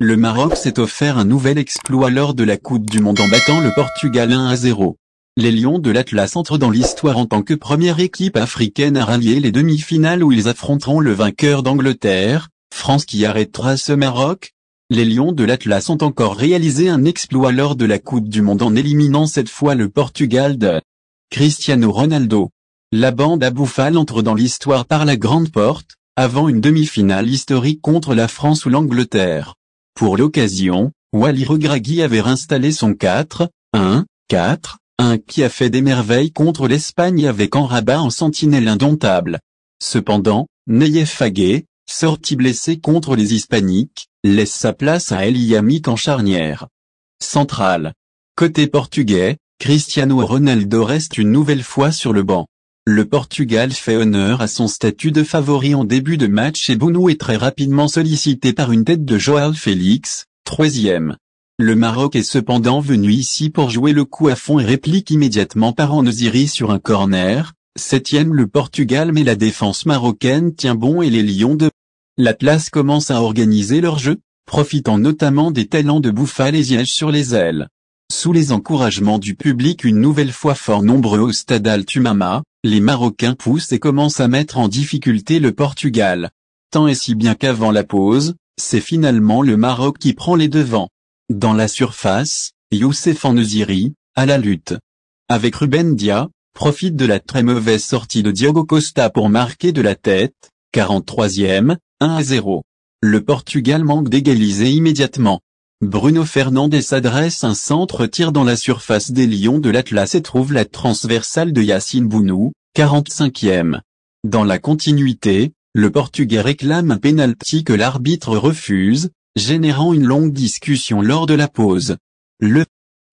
Le Maroc s'est offert un nouvel exploit lors de la Coupe du Monde en battant le Portugal 1-0. Les Lions de l'Atlas entrent dans l'histoire en tant que première équipe africaine à rallier les demi-finales où ils affronteront le vainqueur d'Angleterre, France qui arrêtera ce Maroc. Les Lions de l'Atlas ont encore réalisé un exploit lors de la Coupe du Monde en éliminant cette fois le Portugal de Cristiano Ronaldo. La bande à Bouffal entre dans l'histoire par la grande porte, avant une demi-finale historique contre la France ou l'Angleterre. Pour l'occasion, Walid Regragui avait réinstallé son 4-1-4-1 qui a fait des merveilles contre l'Espagne avec Amrabat en sentinelle indomptable. Cependant, Nayef Fagué, sorti blessé contre les Hispaniques, laisse sa place à El Yamik en charnière centrale. Côté portugais, Cristiano Ronaldo reste une nouvelle fois sur le banc. Le Portugal fait honneur à son statut de favori en début de match et Bounou est très rapidement sollicité par une tête de João Félix, 3e. Le Maroc est cependant venu ici pour jouer le coup à fond et réplique immédiatement par En-Nesyri sur un corner. 7e le Portugal mais la défense marocaine tient bon et les Lions de l'Atlas commencent à organiser leur jeu, profitant notamment des talents de Bouffal et Ziyech sur les ailes. Sous les encouragements du public une nouvelle fois fort nombreux au stade Al-Tumama, les Marocains poussent et commencent à mettre en difficulté le Portugal. Tant et si bien qu'avant la pause, c'est finalement le Maroc qui prend les devants. Dans la surface, Youssef En-Nesyri, à la lutte avec Ruben Dia, profite de la très mauvaise sortie de Diogo Costa pour marquer de la tête, 43e, 1-0. Le Portugal manque d'égaliser immédiatement. Bruno Fernandes adresse un centre-tir dans la surface des Lions de l'Atlas et trouve la transversale de Yacine Bounou, 45e. Dans la continuité, le Portugais réclame un pénalty que l'arbitre refuse, générant une longue discussion lors de la pause. Le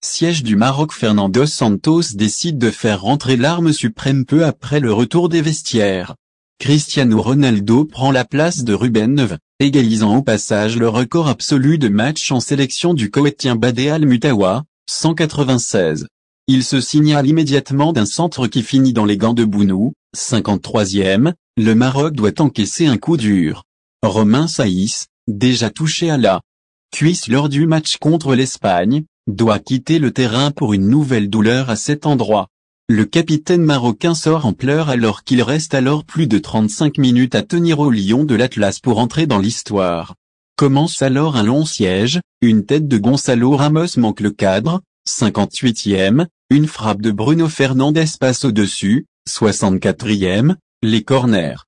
siège du Maroc Fernando Santos décide de faire rentrer l'arme suprême peu après le retour des vestiaires. Cristiano Ronaldo prend la place de Ruben Neves, égalisant au passage le record absolu de matchs en sélection du Koweïtien Badé Al-Mutawa, 196. Il se signale immédiatement d'un centre qui finit dans les gants de Bounou, 53e, le Maroc doit encaisser un coup dur. Romain Saïs, déjà touché à la cuisse lors du match contre l'Espagne, doit quitter le terrain pour une nouvelle douleur à cet endroit. Le capitaine marocain sort en pleurs alors qu'il reste alors plus de 35 minutes à tenir au Lion de l'Atlas pour entrer dans l'histoire. Commence alors un long siège, une tête de Gonçalo Ramos manque le cadre, 58e, une frappe de Bruno Fernandes passe au-dessus, 64e, les corners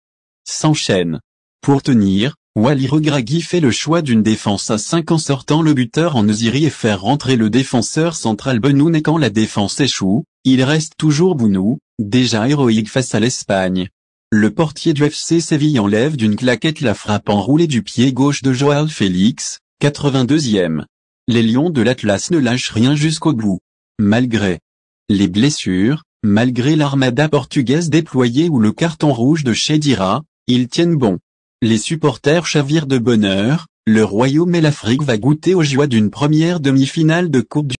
s'enchaînent. Pour tenir, Walid Regragui fait le choix d'une défense à 5 en sortant le buteur En-Nesyri et faire rentrer le défenseur central Benoun et quand la défense échoue, il reste toujours Bounou, déjà héroïque face à l'Espagne. Le portier du FC Séville enlève d'une claquette la frappe enroulée du pied gauche de João Félix, 82e. Les Lions de l'Atlas ne lâchent rien jusqu'au bout. Malgré les blessures, malgré l'armada portugaise déployée ou le carton rouge de Chedira, ils tiennent bon. Les supporters chavirent de bonheur, le Royaume et l'Afrique va goûter aux joies d'une première demi-finale de Coupe du